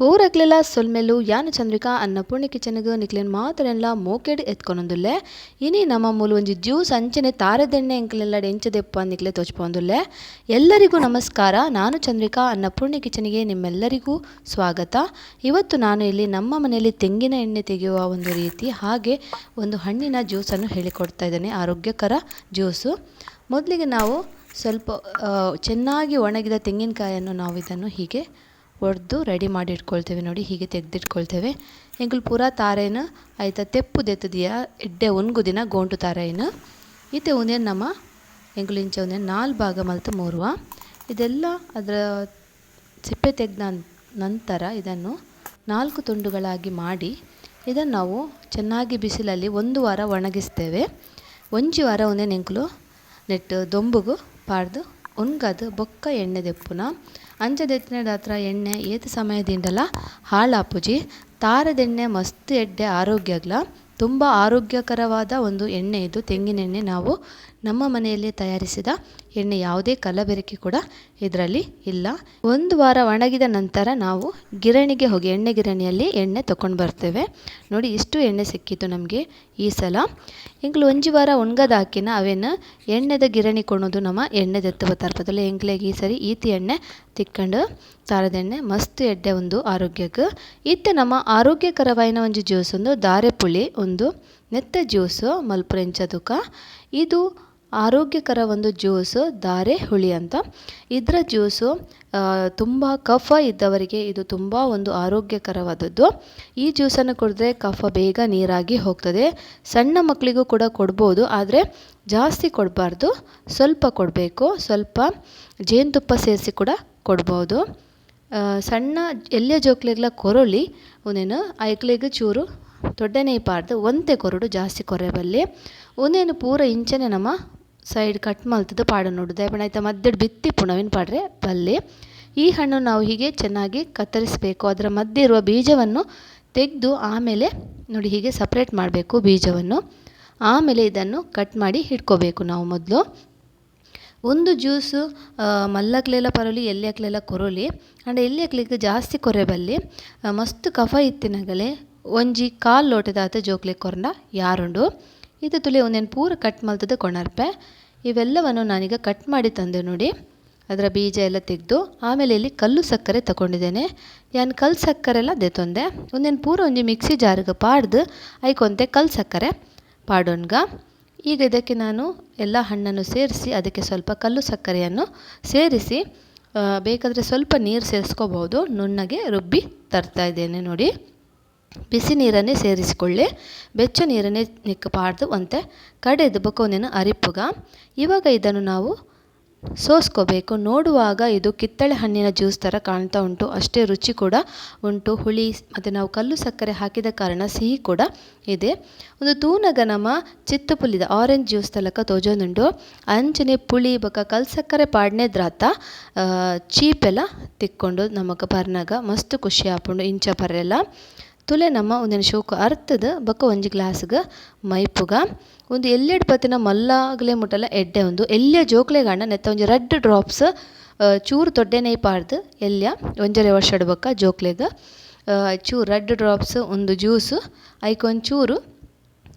ಪೂರಕ್ಲೆಲ್ಲ ಸೊಲ್ಮೆಲು ಯಾನು ಚಂದ್ರಿಕಾ ಅನ್ನಪೂರ್ಣಿ ಕಿಚನ್ಗೆ ನಿಕ್ಲೇನ್ ಮಾತರೆಲ್ಲ ಮೋಕೆಡ್ ಎತ್ಕೊಂಡೊಂದುಲ್ಲೆ ಇನಿ ನಮ್ಮ ಮೂಲು ಒಂಜಿ ಜ್ಯೂಸ್ ಅಂಚನೆ ತಾರದೆಣ್ಣೆ ಎಂಕ್ಲೆಲ್ಲ ಎಂಚದೆಪ್ಪ ನಿಕ್ಲೆ ತೋಚ್ಪೊಂದುಲ್ಲೆ. ಎಲ್ಲರಿಗೂ ನಮಸ್ಕಾರ. ನಾನು ಚಂದ್ರಿಕಾ ಅನ್ನಪೂರ್ಣಿ ಕಿಚನ್ಗೆ ನಿಮ್ಮೆಲ್ಲರಿಗೂ ಸ್ವಾಗತ. ಇವತ್ತು ನಾನು ಇಲ್ಲಿ ನಮ್ಮ ಮನೆಯಲ್ಲಿ ತೆಂಗಿನ ಎಣ್ಣೆ ತೆಗೆಯುವ ಒಂದು ರೀತಿ ಹಾಗೆ ಒಂದು ಹಣ್ಣಿನ ಜ್ಯೂಸನ್ನು ಹೇಳಿಕೊಡ್ತಾ ಇದ್ದೇನೆ, ಆರೋಗ್ಯಕರ ಜ್ಯೂಸು. ಮೊದಲಿಗೆ ನಾವು ಸ್ವಲ್ಪ ಚೆನ್ನಾಗಿ ಒಣಗಿದ ತೆಂಗಿನಕಾಯನ್ನು ನಾವು ಇದನ್ನು ಹೀಗೆ ಒಡೆದು ರೆಡಿ ಮಾಡಿ ಇಟ್ಕೊಳ್ತೇವೆ. ನೋಡಿ, ಹೀಗೆ ತೆಗೆದಿಟ್ಕೊಳ್ತೇವೆ. ಎಂಕುಲು ಪೂರ ತಾರೇನು ಆಯ್ತಾ ತೆಪ್ಪು ದೆತ್ತದಿಯ ಎಡ್ಡೆ ಒನ್ಗುದಿನ ಗೋಂಟು ತಾರೇನು ಈತೆ ಉಂದೇನು ನಮ್ಮ ಎಂಕುಲು ಇಂಚ ಉಂದೇನು 4 ಭಾಗ ಮಲ್ತು ಮೂರುವ ಇದೆಲ್ಲ ಅದರ ಸಿಪ್ಪೆ ತೆಗೆದ ನಂತರ ಇದನ್ನು 4 ತುಂಡುಗಳಾಗಿ ಮಾಡಿ ಇದನ್ನು ನಾವು ಚೆನ್ನಾಗಿ ಬಿಸಿಲಲ್ಲಿ 1 ವಾರ ಒಣಗಿಸ್ತೇವೆ. 1 ವಾರ ಒಂದೇನು ಎಂಕುಲು ನೆಟ್ಟು ದೊಂಬುಗು ಪಾಡ್ದು ಉಣ್ಗದು ಬೊಕ್ಕ ಎಣ್ಣೆ ದೆಪ್ಪುನ ಅಂಚದೆತ್ತಿನ ಹತ್ರ ಎಣ್ಣೆ ಏತು ಸಮಯದಿಂದಲ ಹಾಳಾಪುಜಿ ತಾರದೆಣ್ಣೆ ಮಸ್ತ್ ಎಡ್ಡೆ ಆರೋಗ್ಯಗ್ಲ ತುಂಬ ಆರೋಗ್ಯಕರವಾದ ಒಂದು ಎಣ್ಣೆ ಇದು. ತೆಂಗಿನೆಣ್ಣೆ ನಾವು ನಮ್ಮ ಮನೆಯಲ್ಲಿ ತಯಾರಿಸಿದ ಎಣ್ಣೆ, ಯಾವುದೇ ಕಲಬೆರಕೆ ಕೂಡ ಇದರಲ್ಲಿ ಇಲ್ಲ. 1 ವಾರ ಒಣಗಿದ ನಂತರ ನಾವು ಗಿರಣಿಗೆ ಹೋಗಿ ಎಣ್ಣೆ ಗಿರಣಿಯಲ್ಲಿ ಎಣ್ಣೆ ತಗೊಂಡು ಬರ್ತೇವೆ. ನೋಡಿ, ಇಷ್ಟು ಎಣ್ಣೆ ಸಿಕ್ಕಿತ್ತು ನಮಗೆ ಈ ಸಲ. ಎಂಕ್ಲು 1 ವಾರ ಒಣಗದಾಕಿನ ಅವೇನು ಎಣ್ಣೆದ ಗಿರಣಿ ಕೊಣೋದು ನಮ್ಮ ಎಣ್ಣೆ ದೆತ್ತುವ ತರ್ಪದಲ್ಲ ಎಂಕ್ಲೆಗೆ ಈ ಸರಿ ಈತಿ ಎಣ್ಣೆ ತಿಕ್ಕೊಂಡು ತಾರದೆಣ್ಣೆ ಮಸ್ತ್ ಎಡ್ಡೆ ಒಂದು ಆರೋಗ್ಯಕ್ಕೆ ಇತ್ತೆ ನಮ್ಮ ಆರೋಗ್ಯಕರವಾಯಿನ ಒಂದು ಜ್ಯೂಸ್ ಒಂದು ದಾರೆಪುಳಿ ಒಂದು ನೆತ್ತ ಜ್ಯೂಸು ಮಲ್ಪುರೆಂಚದುಕ. ಇದು ಆರೋಗ್ಯಕರ ಒಂದು ಜ್ಯೂಸು ದಾರೆ ಹುಳಿ ಅಂತ. ಇದರ ಜ್ಯೂಸು ತುಂಬ ಕಫ ಇದ್ದವರಿಗೆ ಇದು ತುಂಬ ಒಂದು ಆರೋಗ್ಯಕರವಾದದ್ದು. ಈ ಜ್ಯೂಸನ್ನು ಕುಡಿದ್ರೆ ಕಫ ಬೇಗ ನೀರಾಗಿ ಹೋಗ್ತದೆ. ಸಣ್ಣ ಮಕ್ಕಳಿಗೂ ಕೂಡ ಕೊಡ್ಬೋದು, ಆದರೆ ಜಾಸ್ತಿ ಕೊಡಬಾರ್ದು, ಸ್ವಲ್ಪ ಕೊಡಬೇಕು. ಸ್ವಲ್ಪ ಜೇನುತುಪ್ಪ ಸೇರಿಸಿ ಕೂಡ ಕೊಡ್ಬೋದು. ಸಣ್ಣ ಎಲ್ಲಿಯ ಜೋಕ್ಲೆಗ್ಲ ಕೊರೊಲಿ ಒಂದೇನು ಐಕ್ಲೆಗೆ ಚೂರು ದೊಡ್ಡನೇ ಪಾಡ್ದು ಒಂತೆ ಕೊರಡು ಜಾಸ್ತಿ ಕೊರೆಬಲ್ಲಿ ಒಂದೇನು ಪೂರ ಇಂಚನೆ ನಮ್ಮ ಸೈಡ್ ಕಟ್ ಮಲ್ತದ್ದು ಪಾಡ ನೋಡುದು ಯಾಪಣ ಆಯ್ತಾ ಮಧ್ಯೆ ಬಿತ್ತಿ ಪುಣವಿನ ಪಾಡ್ರೆ ಬಲ್ಲಿ. ಈ ಹಣ್ಣು ನಾವು ಹೀಗೆ ಚೆನ್ನಾಗಿ ಕತ್ತರಿಸಬೇಕು. ಅದರ ಮಧ್ಯೆ ಇರುವ ಬೀಜವನ್ನು ತೆಗೆದು ಆಮೇಲೆ ನೋಡಿ ಹೀಗೆ ಸಪ್ರೇಟ್ ಮಾಡಬೇಕು ಬೀಜವನ್ನು. ಆಮೇಲೆ ಇದನ್ನು ಕಟ್ ಮಾಡಿ ಇಟ್ಕೋಬೇಕು ನಾವು ಮೊದಲು. ಒಂದು ಜ್ಯೂಸು ಮಲ್ಲಕ್ಲೆಲ್ಲ ಪರೋಲಿ ಎಲ್ಲಿಯಕ್ಲೆಲ್ಲ ಕೊರೋಲಿ ಅಂಡ್ ಎಲ್ಲಿಯಕ್ಲಿಗೆ ಜಾಸ್ತಿ ಕೊರೆಬಲ್ಲಿ ಮಸ್ತ್ ಕಫ ಇತ್ತಿನಗಲೆ ಒಂಜಿ 1/4 ಲೋಟದಾತ ಜೋಕ್ಲೆ ಕೊರಂಡ ಯಾರುಂಡು. ಇದು ತುಲೆ ಒಂದೇನು ಪೂರ ಕಟ್ ಮಲ್ತದ ಕೊಣರ್ಪೆ. ಇವೆಲ್ಲವನ್ನು ನಾನೀಗ ಕಟ್ ಮಾಡಿ ತಂದೆ ನೋಡಿ. ಅದರ ಬೀಜ ಎಲ್ಲ ತೆಗೆದು ಆಮೇಲೆ ಇಲ್ಲಿ ಕಲ್ಲು ಸಕ್ಕರೆ ತಗೊಂಡಿದ್ದೇನೆ. ಯಾನು ಕಲ್ಲು ಸಕ್ಕರೆ ಎಲ್ಲ ದೆತ್ತೊಂದೆ ಒಂದೇನು ಪೂರ ಒಂಜಿ ಮಿಕ್ಸಿ ಜಾರಿಗೆ ಪಾಡ್ದು ಐಕೊಂತೆ ಕಲ್ಲು ಸಕ್ಕರೆ ಪಾಡೋನ್ಗ. ಈಗ ಇದಕ್ಕೆ ನಾನು ಎಲ್ಲ ಹಣ್ಣನ್ನು ಸೇರಿಸಿ ಅದಕ್ಕೆ ಸ್ವಲ್ಪ ಕಲ್ಲು ಸಕ್ಕರೆಯನ್ನು ಸೇರಿಸಿ ಬೇಕಾದರೆ ಸ್ವಲ್ಪ ನೀರು ಸೇರಿಸ್ಕೋಬೋದು, ನುಣ್ಣಗೆ ರುಬ್ಬಿ ತರ್ತಾ ಇದ್ದೇನೆ ನೋಡಿ. ಬಿಸಿ ನೀರನ್ನೇ ಸೇರಿಸಿಕೊಳ್ಳಿ, ಬೆಚ್ಚ ನೀರನ್ನೇ ನಿಕ್ಕಬಾರ್ದು ಅಂತೆ ಕಡೆದು ಬೊಕ್ಕೊಂದೇನು ಅರಿಪುಗ. ಇವಾಗ ಇದನ್ನು ನಾವು ಸೋಸ್ಕೋಬೇಕು. ನೋಡುವಾಗ ಇದು ಕಿತ್ತಳೆ ಹಣ್ಣಿನ ಜ್ಯೂಸ್ ಥರ ಕಾಣ್ತಾ ಉಂಟು, ಅಷ್ಟೇ ರುಚಿ ಕೂಡ ಉಂಟು. ಹುಳಿ ಮತ್ತು ನಾವು ಕಲ್ಲು ಸಕ್ಕರೆ ಹಾಕಿದ ಕಾರಣ ಸಿಹಿ ಕೂಡ ಇದೆ. ಒಂದು ತೂನಗ ನಮ್ಮ ಚಿತ್ತು ಪುಲಿದ ಆರೆಂಜ್ ಜ್ಯೂಸ್ ತಲಕ ತೋಜೊಂದುಂಡು ಅಂಚನೆ ಪುಳಿ ಬೊಕ್ಕ ಕಲ್ಲು ಸಕ್ಕರೆ ಪಾಡ್ನೆ ದ್ರಾತ ಚೀಪೆಲ್ಲ ತಿಕ್ಕೊಂಡು ನಮಗೆ ಬರ್ನಾಗ ಮಸ್ತ್ ಖುಷಿ ಆಪುಂಡು. ಇಂಚ ಪರ್ರೆಲ್ಲ ತುಲೆ ನಮ್ಮ ಒಂದೇನು ಶೋಕು ಅರ್ತದ ಬೊಕ್ಕ 1 ಗ್ಲಾಸ್ಗೆ ಮೈಪುಗ ಒಂದು ಎಲ್ಲೆಡ್ ಪತ್ತಿನ ಮಲ್ಲಾಗಲೇ ಮುಟ್ಟಲ್ಲ ಎಡ್ಡೆ ಒಂದು ಎಲ್ಲಿಯ ಜೋಕ್ಲೆಗಂಡ ನೆತ್ತ ಒಂಜಿ ರೆಡ್ ಡ್ರಾಪ್ಸ್ ಚೂರು ತೊಡ್ಡೆನೇ ಪಾಡ್ದು ಎಲ್ಲಿಯ 1.5 ವರ್ಷದ ಬೊಕ್ಕ ಜೋಕ್ಲೆಗೆ ಚೂರು ರೆಡ್ ಡ್ರಾಪ್ಸ್ ಒಂದು ಜ್ಯೂಸು ಐಕೊಂಚೂರು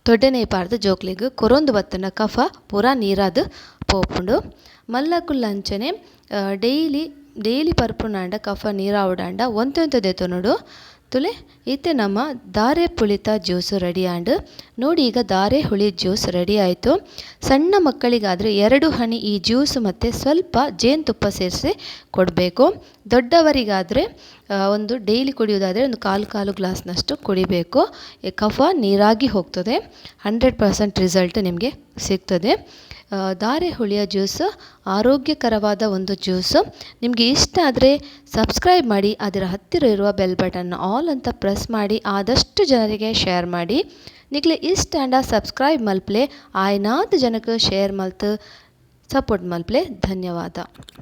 ತೊಡ್ಡೆನೇ ಪಾಡ್ದು ಜೋಕ್ಲೆಗೆ ಕೊರೊಂದು ಬತ್ತನ ಕಫ ಪೂರ ನೀರಾದು ಪೋಪುಂಡು. ಮಲ್ಲಕುಲ್ಲ ಅಂಚನೆ ಡೈಲಿ ಪರ್ಪುನಾಂಡ ಕಫ ನೀರಾವುಡಾಂಡ ಒಂತೆ ದೇತು ನೋಡು ತುಲೆ ಇತ್ತೆ ನಮ್ಮ ದಾರೆ ಪುಳಿತ ಜ್ಯೂಸು ರೆಡಿ ಆಂಡ್ ನೋಡಿ. ಈಗ ದಾರೆ ಹುಳಿ ಜ್ಯೂಸ್ ರೆಡಿ ಆಯಿತು. ಸಣ್ಣ ಮಕ್ಕಳಿಗಾದರೆ 2 ಹನಿ ಈ ಜ್ಯೂಸು ಮತ್ತು ಸ್ವಲ್ಪ ಜೇನುತುಪ್ಪ ಸೇರಿಸಿ ಕೊಡಬೇಕು. ದೊಡ್ಡವರಿಗಾದರೆ ಒಂದು ಡೈಲಿ ಕುಡಿಯೋದಾದರೆ ಒಂದು 1/4 ಗ್ಲಾಸ್ನಷ್ಟು ಕುಡಿಬೇಕು. ಕಫ ನೀರಾಗಿ ಹೋಗ್ತದೆ. 100% ರಿಸಲ್ಟ್ ನಿಮಗೆ ಸಿಗ್ತದೆ. ದಾರೆ ಹುಳಿಯ ಜ್ಯೂಸು ಆರೋಗ್ಯಕರವಾದ ಒಂದು ಜ್ಯೂಸು. ನಿಮಗೆ ಇಷ್ಟ ಆದರೆ ಸಬ್ಸ್ಕ್ರೈಬ್ ಮಾಡಿ, ಅದರ ಹತ್ತಿರ ಇರುವ ಬೆಲ್ ಬಟನ್ ಆಲ್ ಅಂತ ಪ್ರೆಸ್ ಮಾಡಿ ಆದಷ್ಟು ಜನರಿಗೆ ಶೇರ್ ಮಾಡಿ. ನಿಕ್ಲೆ ಇಷ್ಟ ಆಂಡ ಸಬ್ಸ್ಕ್ರೈಬ್ ಮಲ್ಪಲೆ ಆಯ್ನಾದ ಜನಕ್ಕೆ ಶೇರ್ ಮಲ್ತು ಸಪೋರ್ಟ್ ಮಲ್ಪಲೆ ಧನ್ಯವಾದ.